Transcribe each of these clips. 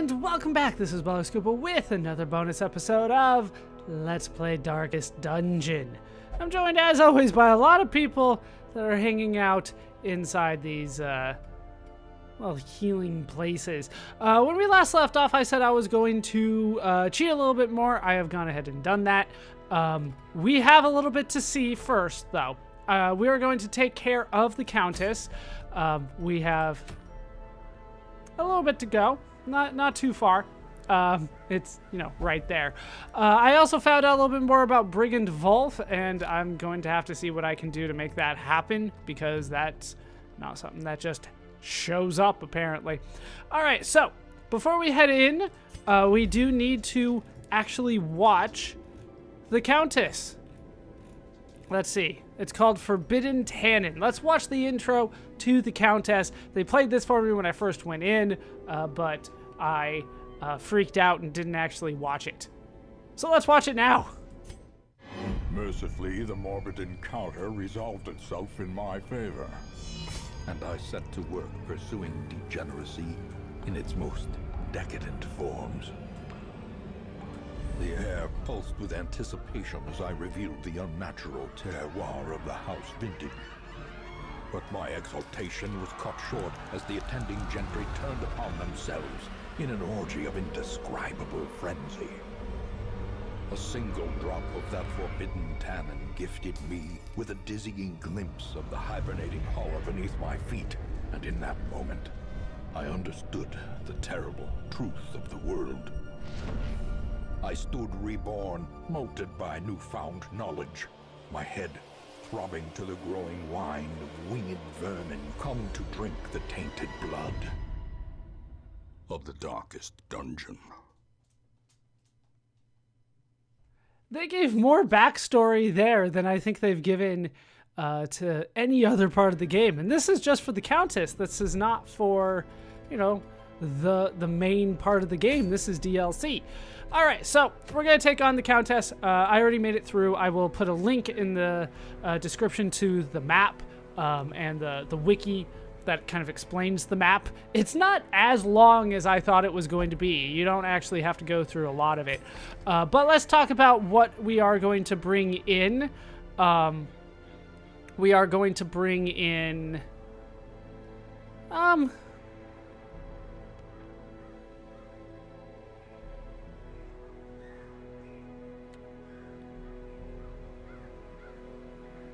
And welcome back. This is ballerscuba with another bonus episode of Let's Play Darkest Dungeon. I'm joined as always by a lot of people that are hanging out inside these well, healing places. When we last left off, I said I was going to cheat a little bit more. I have gone ahead and done that. We have a little bit to see first, though. We are going to take care of the Countess. We have a little bit to go. Not too far. It's, you know, right there. I also found out a little bit more about Brigand Wolf, and I'm going to have to see what I can do to make that happen, because that's not something that just shows up, apparently. Alright, so, before we head in, we do need to actually watch the Countess. Let's see. It's called Forbidden Tannin. Let's watch the intro to the Countess. They played this for me when I first went in, but I freaked out and didn't actually watch it. So let's watch it now. Mercifully, the morbid encounter resolved itself in my favor, and I set to work pursuing degeneracy in its most decadent forms. The air pulsed with anticipation as I revealed the unnatural terroir of the house vintage. But my exultation was cut short as the attending gentry turned upon themselves in an orgy of indescribable frenzy. A single drop of that forbidden tannin gifted me with a dizzying glimpse of the hibernating horror beneath my feet, and in that moment, I understood the terrible truth of the world. I stood reborn, molded by newfound knowledge, my head throbbing to the growing wine of winged vermin come to drink the tainted blood of the darkest dungeon. They gave more backstory there than I think they've given to any other part of the game. And this is just for the Countess. This is not for, you know, the main part of the game. This is DLC. All right, so we're going to take on the Countess. I already made it through. I will put a link in the description to the map and the wiki that kind of explains the map. It's not as long as I thought it was going to be. You don't actually have to go through a lot of it. But let's talk about what we are going to bring in. We are going to bring in...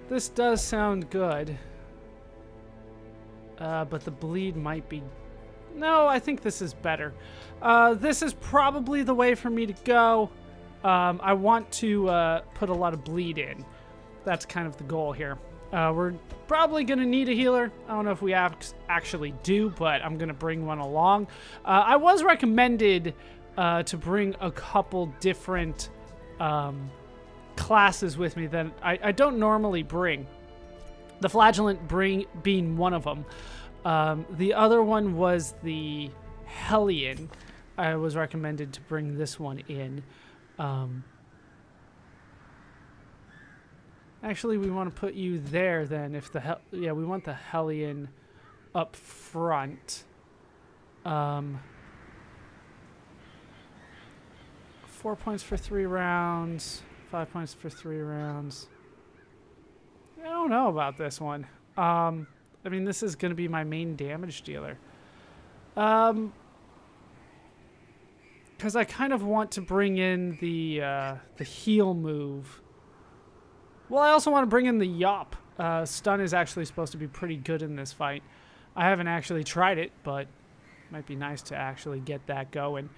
This does sound good. But the bleed might be... No, I think this is better. This is probably the way for me to go. I want to put a lot of bleed in. That's kind of the goal here. We're probably going to need a healer. I don't know if we actually do, but I'm going to bring one along. I was recommended to bring a couple different classes with me that I don't normally bring. The Flagellant being one of them. The other one was the Hellion. I was recommended to bring this one in. Actually, we want to put you there then. If the yeah, we want the Hellion up front. 4 points for 3 rounds. 5 points for 3 rounds. I don't know about this one. I mean, this is going to be my main damage dealer. Because I kind of want to bring in the heal move. Well, I also want to bring in the Yop. Stun is actually supposed to be pretty good in this fight. I haven't actually tried it, but it might be nice to actually get that going.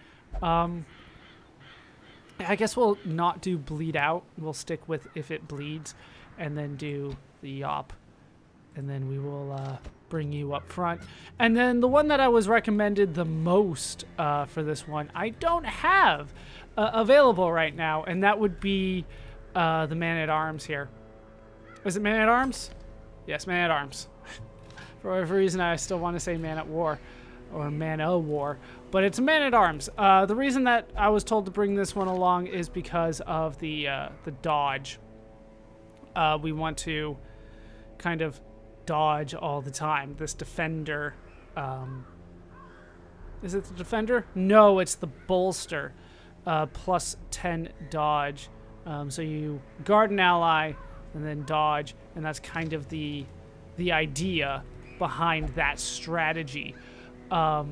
I guess we'll not do bleed out. We'll stick with if it bleeds, and then do the Yop. And then we will bring you up front. And then the one that I was recommended the most for this one, I don't have available right now, and that would be the Man-at-Arms here. Is it Man-at-Arms? Yes, Man-at-Arms. For whatever reason, I still want to say Man-at-War. Or Man-o-War, but it's a Man-at-Arms. The reason that I was told to bring this one along is because of the dodge. We want to kind of dodge all the time. This defender Is it the defender? No, it's the bolster. Plus 10 dodge. So you guard an ally and then dodge, and that's kind of the idea behind that strategy. We're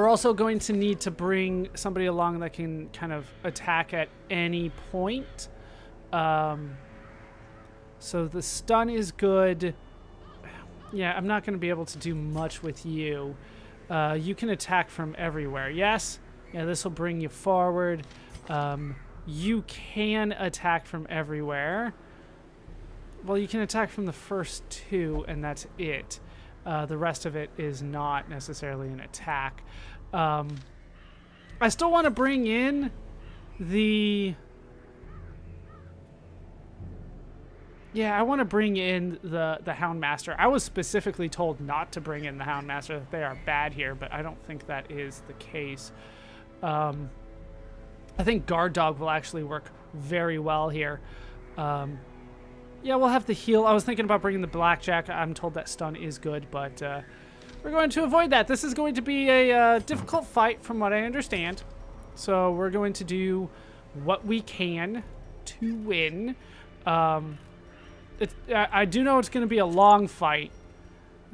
also going to need to bring somebody along that can kind of attack at any point. So the stun is good. Yeah, I'm not going to be able to do much with you. You can attack from everywhere. Yes? Yeah, this will bring you forward. You can attack from everywhere. Well, you can attack from the first two, and that's it. The rest of it is not necessarily an attack. I still want to bring in the... Yeah, I want to bring in the Houndmaster. I was specifically told not to bring in the Houndmaster, that they are bad here, but I don't think that is the case. I think Guard Dog will actually work very well here. Yeah, we'll have the heal. I was thinking about bringing the Blackjack. I'm told that stun is good, but we're going to avoid that. This is going to be a difficult fight from what I understand. So we're going to do what we can to win. I do know it's going to be a long fight.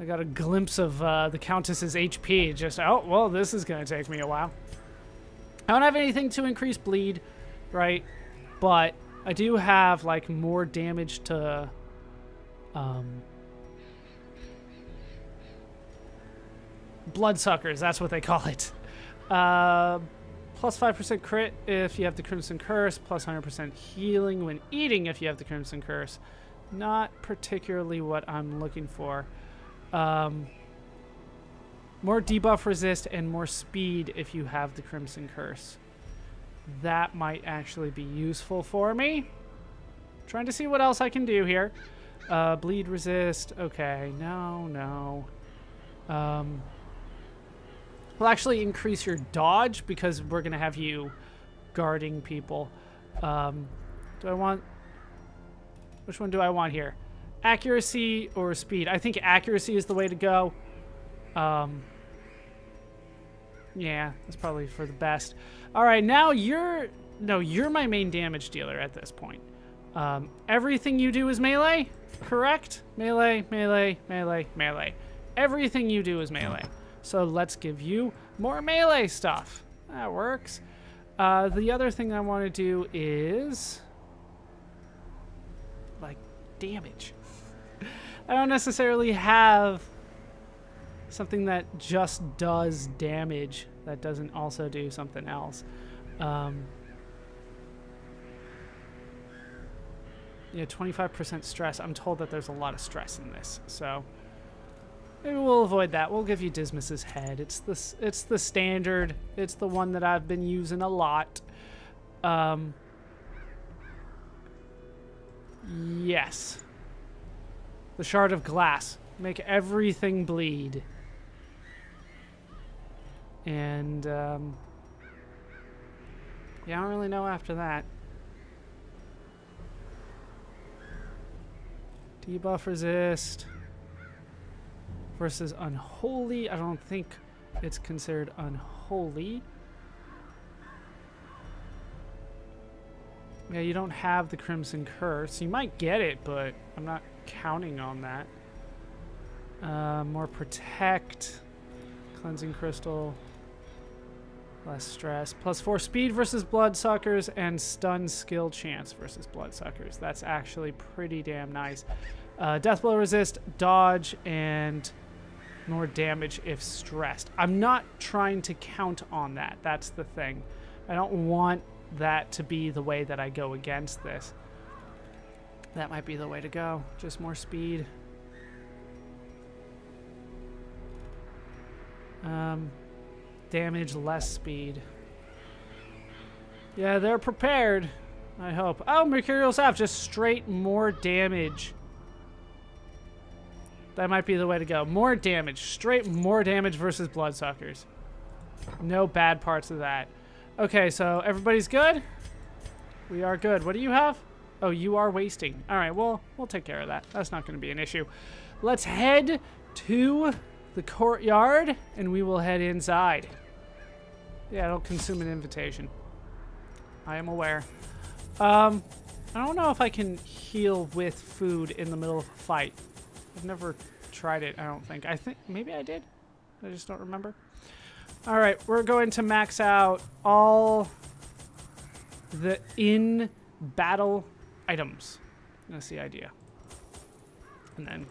I got a glimpse of the Countess's HP. Just, oh, well, this is going to take me a while. I don't have anything to increase bleed, right? But I do have, like, more damage to... bloodsuckers, that's what they call it. Plus 5% crit if you have the Crimson Curse. Plus 100% healing when eating if you have the Crimson Curse. Not particularly what I'm looking for. More debuff resist and more speed if you have the Crimson Curse. That might actually be useful for me. Trying to see what else I can do here. Bleed resist. Okay, no. We'll actually increase your dodge because we're going to have you guarding people. Do I want... Which one do I want here? Accuracy or speed? I think accuracy is the way to go. Yeah, that's probably for the best. All right, now you're my main damage dealer at this point. Everything you do is melee, correct? Melee, melee, melee, melee. Everything you do is melee. So let's give you more melee stuff. That works. The other thing I want to do is... like, damage. I don't necessarily have something that just does damage that doesn't also do something else. Yeah, 25% stress. I'm told that there's a lot of stress in this, so maybe we'll avoid that. We'll give you Dismas's head. It's the standard. It's the one that I've been using a lot. Yes. The Shard of Glass. Make everything bleed. And, yeah, I don't really know after that. Debuff resist. Versus Unholy. I don't think it's considered unholy. Yeah, you don't have the Crimson Curse. You might get it, but I'm not counting on that. More Protect. Cleansing Crystal. Less stress. Plus 4 speed versus Bloodsuckers and stun skill chance versus Bloodsuckers. That's actually pretty damn nice. Death Blow resist, dodge, and more damage if stressed. I'm not trying to count on that. That's the thing. I don't want that to be the way that I go against this. That might be the way to go. Just more speed. Damage, less speed. Yeah, they're prepared. I hope. Oh, Mercurial Staff, just straight more damage. That might be the way to go. More damage. Straight more damage versus Bloodsuckers. No bad parts of that. Okay, so everybody's good? We are good. What do you have? Oh, you are wasting. All right, well, we'll take care of that. That's not going to be an issue. Let's head to the courtyard, and we will head inside. Yeah, it'll consume an invitation. I am aware. I don't know if I can heal with food in the middle of a fight. I've never tried it, I don't think. I think maybe I did. I just don't remember. All right, we're going to max out all the in-battle items. That's the idea. And then...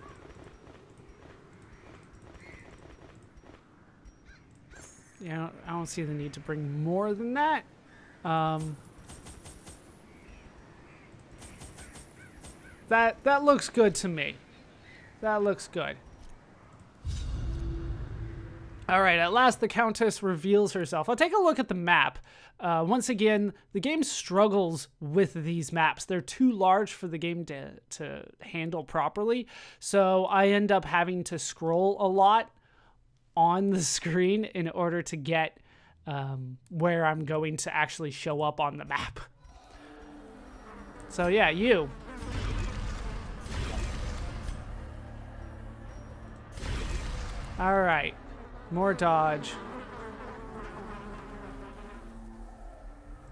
yeah, I don't see the need to bring more than that. That looks good to me. That looks good. All right, at last the Countess reveals herself. I'll take a look at the map. Once again, the game struggles with these maps. They're too large for the game to handle properly. So I end up having to scroll a lot on the screen in order to get where I'm going to actually show up on the map. So yeah, you. All right, more dodge.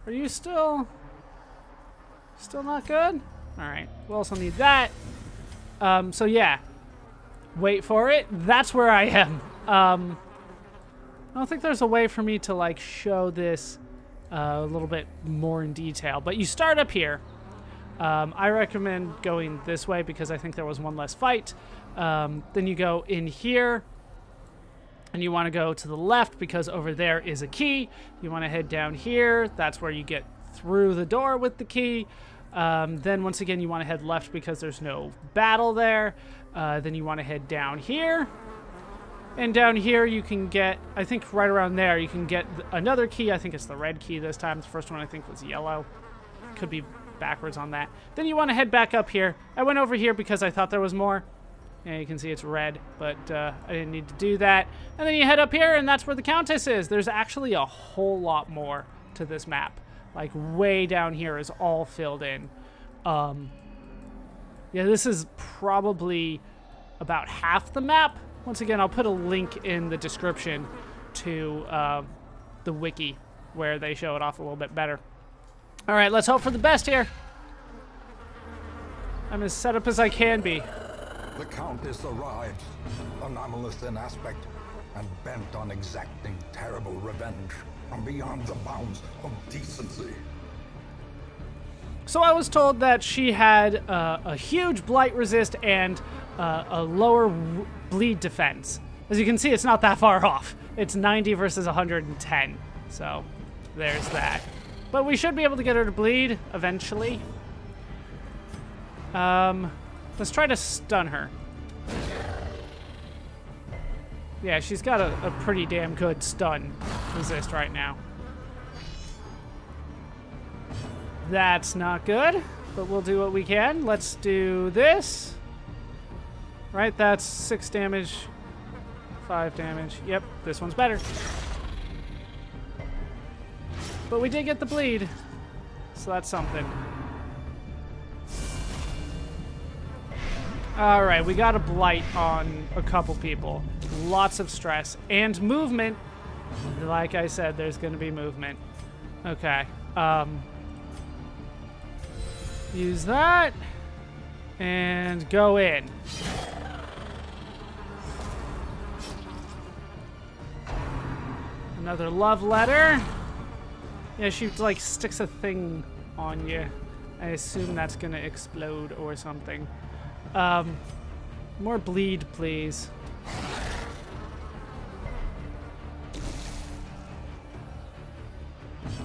Are you still not good? All right, we also need that. So yeah, wait for it. That's where I am. I don't think there's a way for me to like show this a little bit more in detail, but you start up here. I recommend going this way because I think there was one less fight. Then you go in here. And you want to go to the left because over there is a key. You want to head down here. That's where you get through the door with the key. Then once again, you want to head left because there's no battle there. Then you want to head down here. And down here you can get, I think right around there, you can get another key. I think it's the red key this time. The first one I think was yellow. Could be backwards on that. Then you want to head back up here. I went over here because I thought there was more. Yeah, you can see it's red, but I didn't need to do that. And then you head up here, and that's where the Countess is. There's actually a whole lot more to this map. Like, way down here is all filled in. Yeah, this is probably about half the map. Once again, I'll put a link in the description to the wiki where they show it off a little bit better. All right, let's hope for the best here. I'm as set up as I can be. The Countess arrives, anomalous in aspect, and bent on exacting terrible revenge from beyond the bounds of decency. So I was told that she had a huge blight resist and a lower bleed defense. As you can see, it's not that far off. It's 90 versus 110, so there's that. But we should be able to get her to bleed eventually. Let's try to stun her. Yeah, she's got a pretty damn good stun resist right now. That's not good, but we'll do what we can. Let's do this. Right, that's 6 damage, 5 damage. Yep, this one's better. But we did get the bleed, so that's something. All right, we got a blight on a couple people. Lots of stress and movement. Like I said, there's going to be movement. Okay. Use that and go in. Another love letter. Yeah, she like sticks a thing on you. I assume that's going to explode or something. More bleed, please.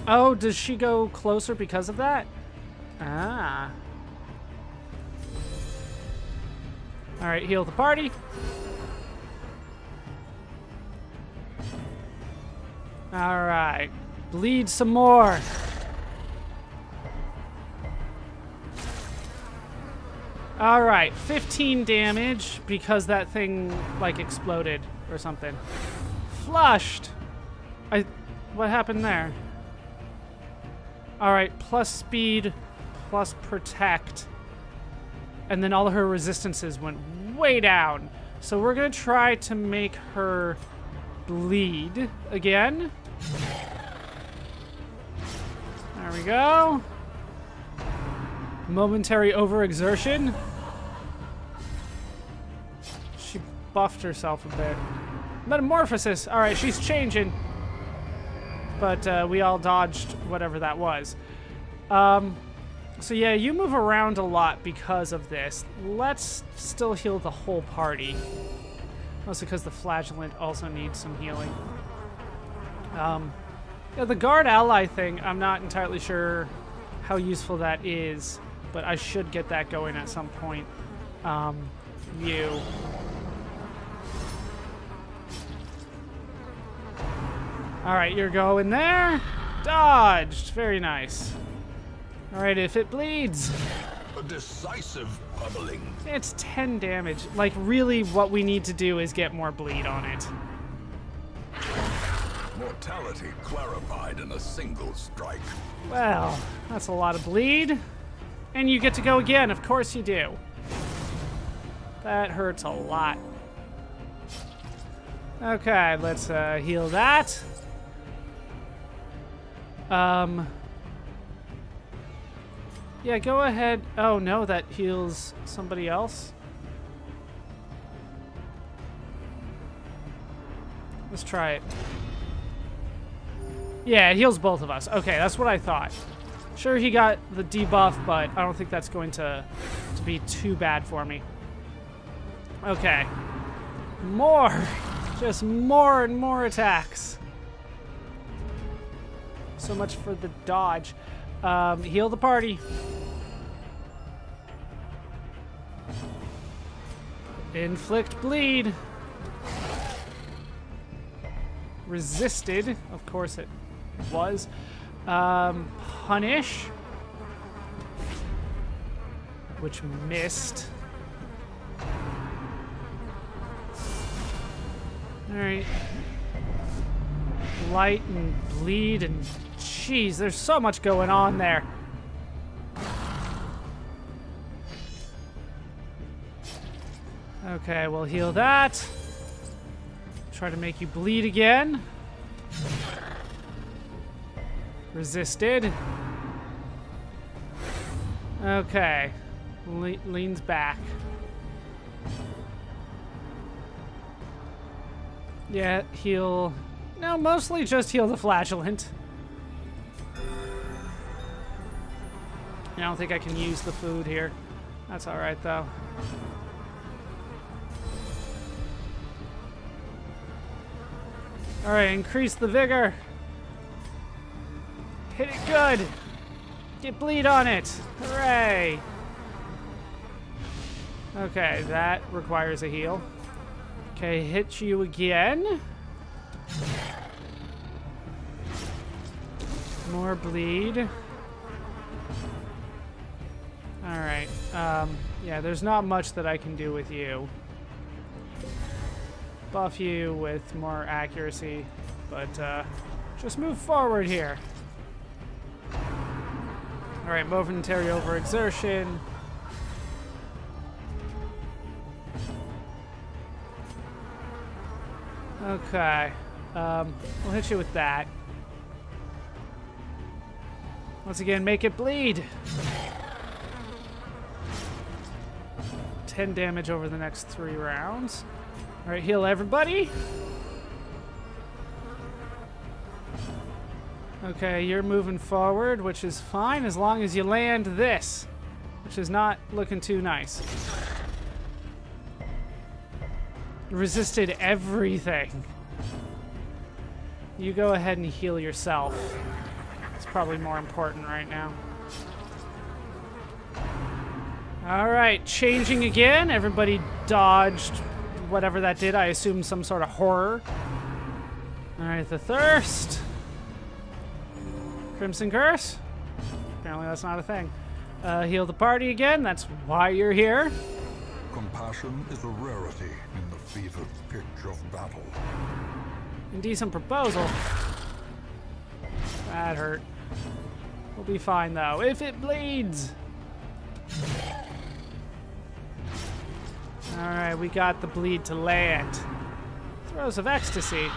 Oh, does she go closer because of that? Ah. All right, heal the party. All right, bleed some more. All right, 15 damage because that thing like exploded or something. Flushed. What happened there? All right, plus speed, plus protect. And then all of her resistances went way down. So we're gonna try to make her bleed again. There we go. Momentary overexertion. She buffed herself a bit. Metamorphosis. All right, she's changing. But we all dodged whatever that was. So yeah, you move around a lot because of this. Let's still heal the whole party. Mostly because the flagellant also needs some healing. Yeah, the guard ally thing, I'm not entirely sure how useful that is, but I should get that going at some point. You. Alright, you're going there. Dodged. Very nice. Alright, if it bleeds. A decisive pummeling. It's 10 damage. Like, really, what we need to do is get more bleed on it. Mortality clarified in a single strike. Well, that's a lot of bleed. And you get to go again. Of course you do. That hurts a lot. Okay, let's heal that. Yeah, go ahead. Oh, no, that heals somebody else. Let's try it. Yeah, it heals both of us. Okay, that's what I thought. Sure, he got the debuff, but I don't think that's going to be too bad for me. Okay. More! Just more and more attacks. So much for the dodge. Heal the party. Inflict bleed. Resisted. Of course it was. Punish. Which missed. Alright. Light and bleed and... Jeez, there's so much going on there. Okay, we'll heal that. Try to make you bleed again. Resisted. Okay. Leans back. Yeah, heal... No, mostly just heal the flagellant. I don't think I can use the food here. That's alright, though. Alright, increase the vigor. Hit it good. Get bleed on it. Hooray. Okay, that requires a heal. Okay, hit you again. More bleed. Alright, yeah, there's not much that I can do with you. Buff you with more accuracy, but just move forward here. Alright, momentary overexertion. Okay, we'll hit you with that. Once again, make it bleed. 10 damage over the next 3 rounds. All right, heal everybody. Okay, you're moving forward, which is fine as long as you land this, which is not looking too nice. Resisted everything. You go ahead and heal yourself. It's probably more important right now. All right, changing again. Everybody dodged whatever that did. I assume some sort of horror. All right, the thirst. Crimson Curse. Apparently that's not a thing. Heal the party again. That's why you're here. Compassion is a rarity in the fevered pitch of battle. Indecent proposal. That hurt. We'll be fine though. If it bleeds. Alright, we got the bleed to land. Throes of ecstasy.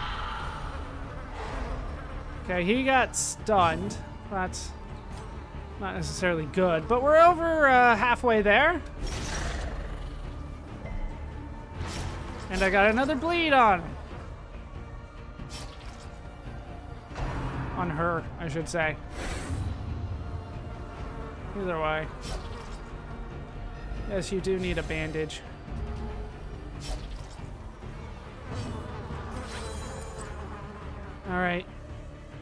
Okay, he got stunned. That's not necessarily good, but we're over halfway there. And I got another bleed on him. On her, I should say. Either way. Yes, you do need a bandage. Alright.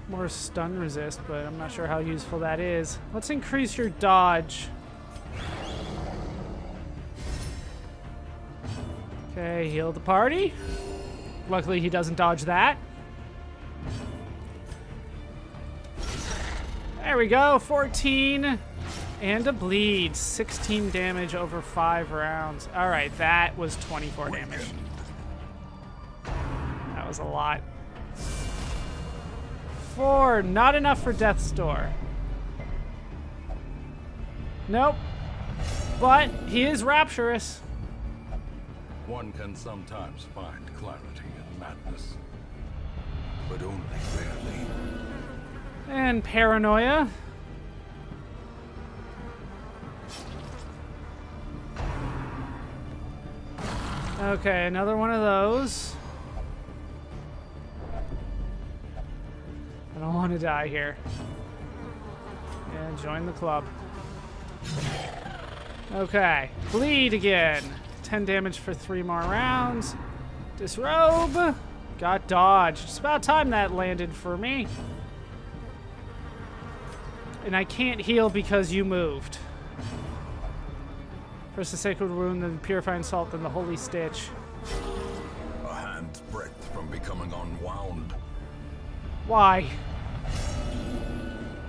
More stun resist, but I'm not sure how useful that is. Let's increase your dodge. Okay, heal the party. Luckily, he doesn't dodge that. There we go, 14. And a bleed. 16 damage over 5 rounds. Alright, that was 24 damage. That was a lot. 4, not enough for Death's Door. Nope. But he is rapturous. One can sometimes find clarity in madness, but only rarely. And paranoia. Okay, another one of those. I don't want to die here. And join the club. Okay, bleed again. 10 damage for 3 more rounds. Disrobe. Got dodged. It's about time that landed for me. And I can't heal because you moved. First the Sacred Wound, then the Purifying Salt, then the Holy Stitch. A hand's breadth from becoming unwound. Why?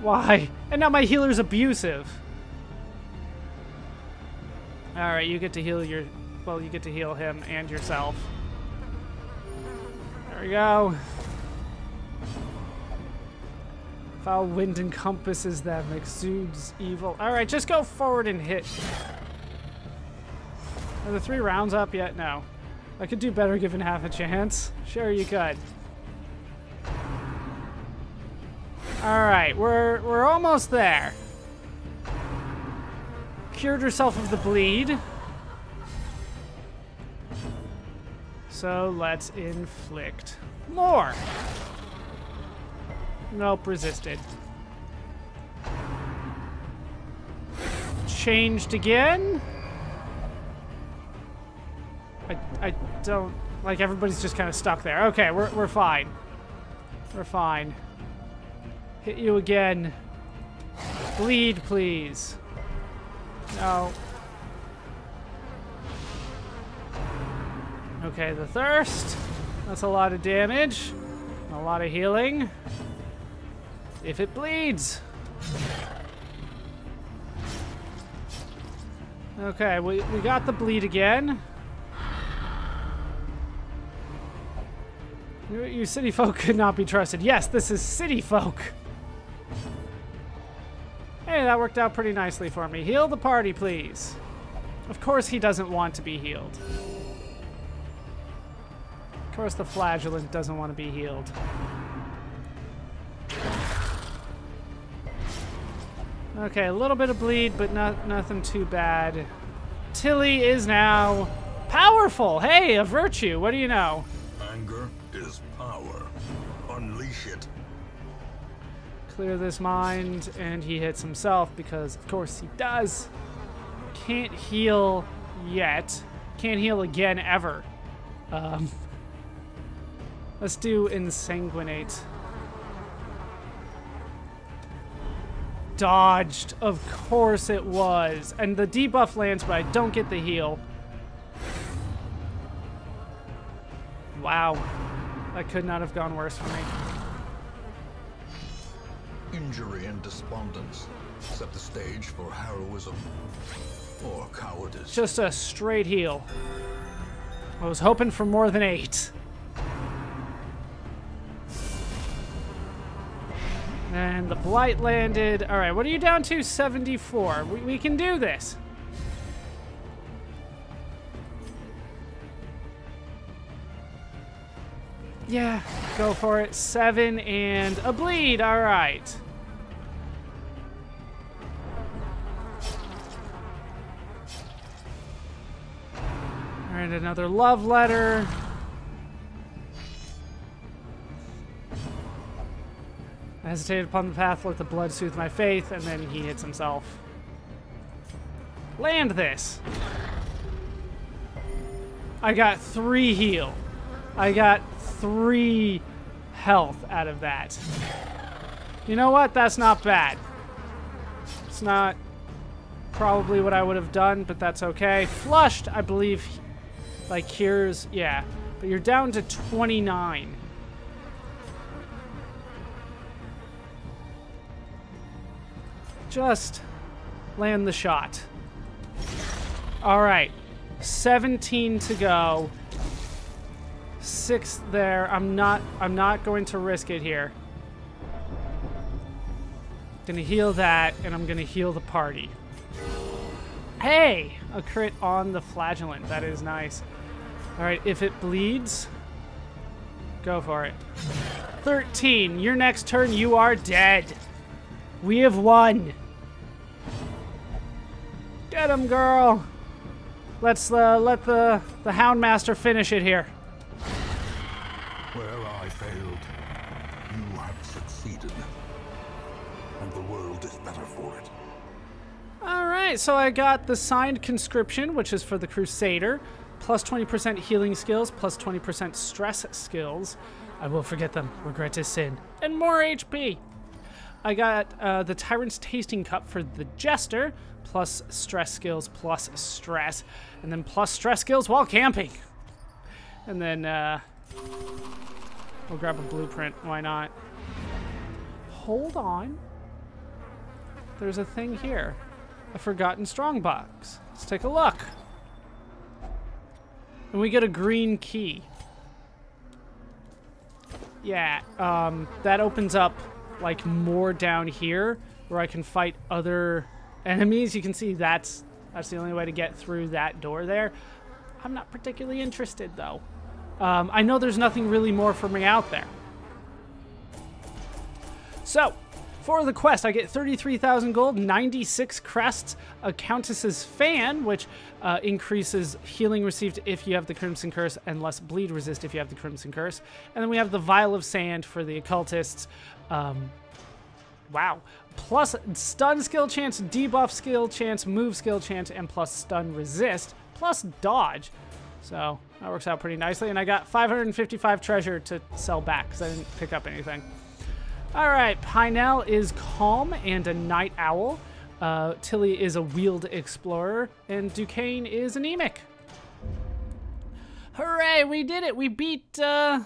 Why? And now my healer's abusive. Alright, you get to heal your... Well, you get to heal him and yourself. There we go. Foul wind encompasses them, exudes evil. Alright, just go forward and hit. Are the 3 rounds up yet? No. I could do better given half a chance. Sure, you could. Alright, we're almost there. Cured herself of the bleed. So let's inflict more. Nope, resisted. Changed again. I don't... Like, everybody's just kind of stuck there. Okay, we're fine. We're fine. Hit you again. Bleed, please. No. Okay, the thirst. That's a lot of damage. A lot of healing. If it bleeds. Okay, we got the bleed again. You city folk could not be trusted. Yes, this is city folk. Hey, that worked out pretty nicely for me. Heal the party, please. Of course he doesn't want to be healed. Of course the flagellant doesn't want to be healed. Okay, a little bit of bleed, but nothing too bad. Tilly is now powerful. Hey, a virtue. What do you know? Anger is power. Unleash it. Clear this mind, and he hits himself because, of course, he does. Can't heal yet. Can't heal again ever. Let's do Insanguinate. Dodged. Of course it was. And the debuff lands, but I don't get the heal. Wow. That could not have gone worse for me. Injury and despondence set the stage for heroism or cowardice. Just a straight heal. I was hoping for more than 8. And the blight landed. All right, what are you down to? 74. We can do this. Yeah, go for it. 7 and a bleed. All right. All right, another love letter. I hesitated upon the path, let the blood soothe my faith, and then he hits himself. Land this. I got 3 heal. I got 3 health out of that. You know what? That's not bad. It's not probably what I would have done, but that's okay. Flushed, I believe, like cures, yeah. But you're down to 29. Just land the shot. All right, 17 to go. 6 there. I'm not going to risk it here. Gonna heal that, and I'm gonna heal the party. Hey, a crit on the flagellant. That is nice. All right, if it bleeds, go for it. 13. Your next turn, you are dead. We have won. Get him, girl. Let's let the Houndmaster finish it here. Where I failed, you have succeeded. And the world is better for it. All right, so I got the signed conscription, which is for the Crusader, plus 20% healing skills, plus 20% stress skills. I will forget them. Regret is sin. And more HP. I got the Tyrant's Tasting Cup for the Jester, plus stress skills, plus stress, and then plus stress skills while camping. And then we'll grab a blueprint. Why not? Hold on. There's a thing here. A Forgotten Strongbox. Let's take a look. And we get a green key. Yeah, that opens up like more down here where I can fight other enemies. You can see that's the only way to get through that door there. I'm not particularly interested though. I know there's nothing really more for me out there. So, for the quest, I get 33,000 gold, 96 crests, a Countess's fan, which increases healing received if you have the Crimson Curse, and less bleed resist if you have the Crimson Curse. And then we have the Vial of Sand for the occultists. Wow. Plus stun skill chance, debuff skill chance, move skill chance, and plus stun resist, plus dodge. So that works out pretty nicely. And I got 555 treasure to sell back because I didn't pick up anything. All right, Pinel is calm and a night owl. Tilly is a wheeled explorer, and Duquesne is anemic. Hooray, we did it. We beat, The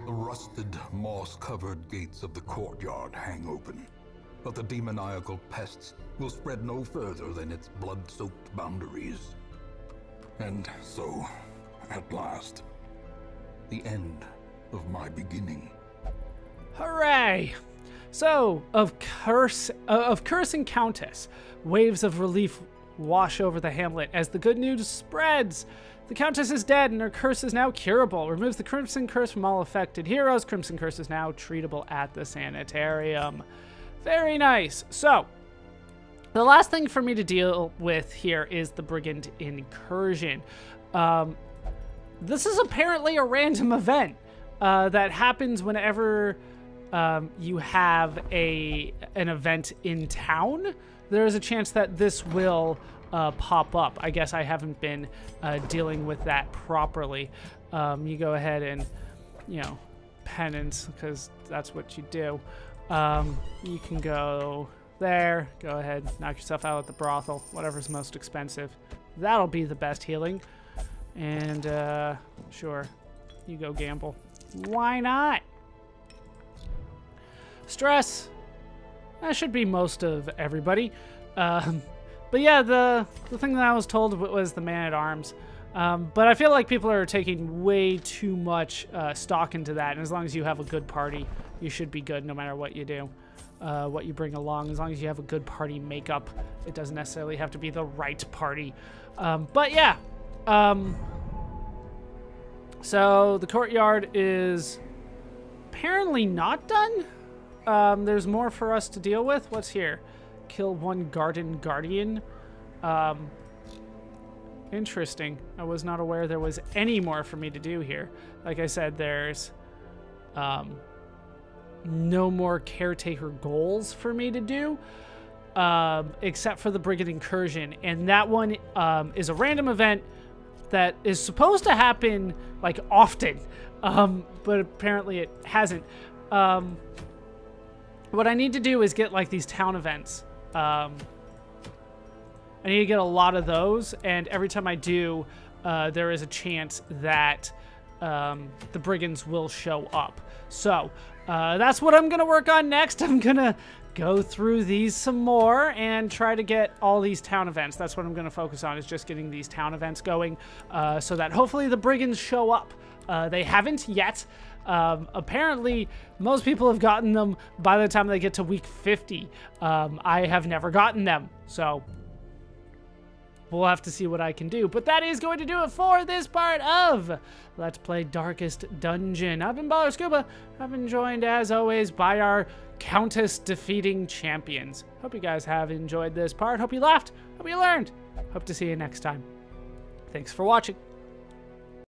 rusted, moss-covered gates of the courtyard hang open, but the demoniacal pests will spread no further than its blood-soaked boundaries. And so, at last, the end of my beginning. Hooray! So, of Curse and Countess, waves of relief wash over the hamlet as the good news spreads. The Countess is dead and her curse is now curable. Removes the Crimson Curse from all affected heroes. Crimson Curse is now treatable at the sanitarium. Very nice. So, the last thing for me to deal with here is the Brigand Incursion. This is apparently a random event that happens whenever you have an event in town. There's a chance that this will pop up. I guess I haven't been dealing with that properly. You go ahead and, you know, penance, because that's what you do. You can go there, go ahead, knock yourself out at the brothel, whatever's most expensive. That'll be the best healing. And sure, you go gamble. Why not? Stress. That should be most of everybody. But yeah, the thing that I was told was the man-at-arms. But I feel like people are taking way too much stock into that. And as long as you have a good party, you should be good no matter what you do. What you bring along. As long as you have a good party makeup, it doesn't necessarily have to be the right party. But yeah. So the courtyard is apparently not done. There's more for us to deal with. What's here? Kill one garden guardian. Interesting. I was not aware there was any more for me to do here. Like I said, there's no more caretaker goals for me to do, except for the brigand incursion. And that one is a random event that is supposed to happen like often, but apparently it hasn't. What I need to do is get like these town events. I need to get a lot of those, and every time I do, there is a chance that the brigands will show up. So that's what I'm gonna work on next. I'm gonna go through these some more and try to get all these town events. That's what I'm gonna focus on, is just getting these town events going, so that hopefully the brigands show up. They haven't yet. Apparently, most people have gotten them by the time they get to week 50. I have never gotten them, so we'll have to see what I can do. But that is going to do it for this part of Let's Play Darkest Dungeon. I've been ballerscuba. I've been joined, as always, by our Countess defeating champions. Hope you guys have enjoyed this part. Hope you laughed. Hope you learned. Hope to see you next time. Thanks for watching.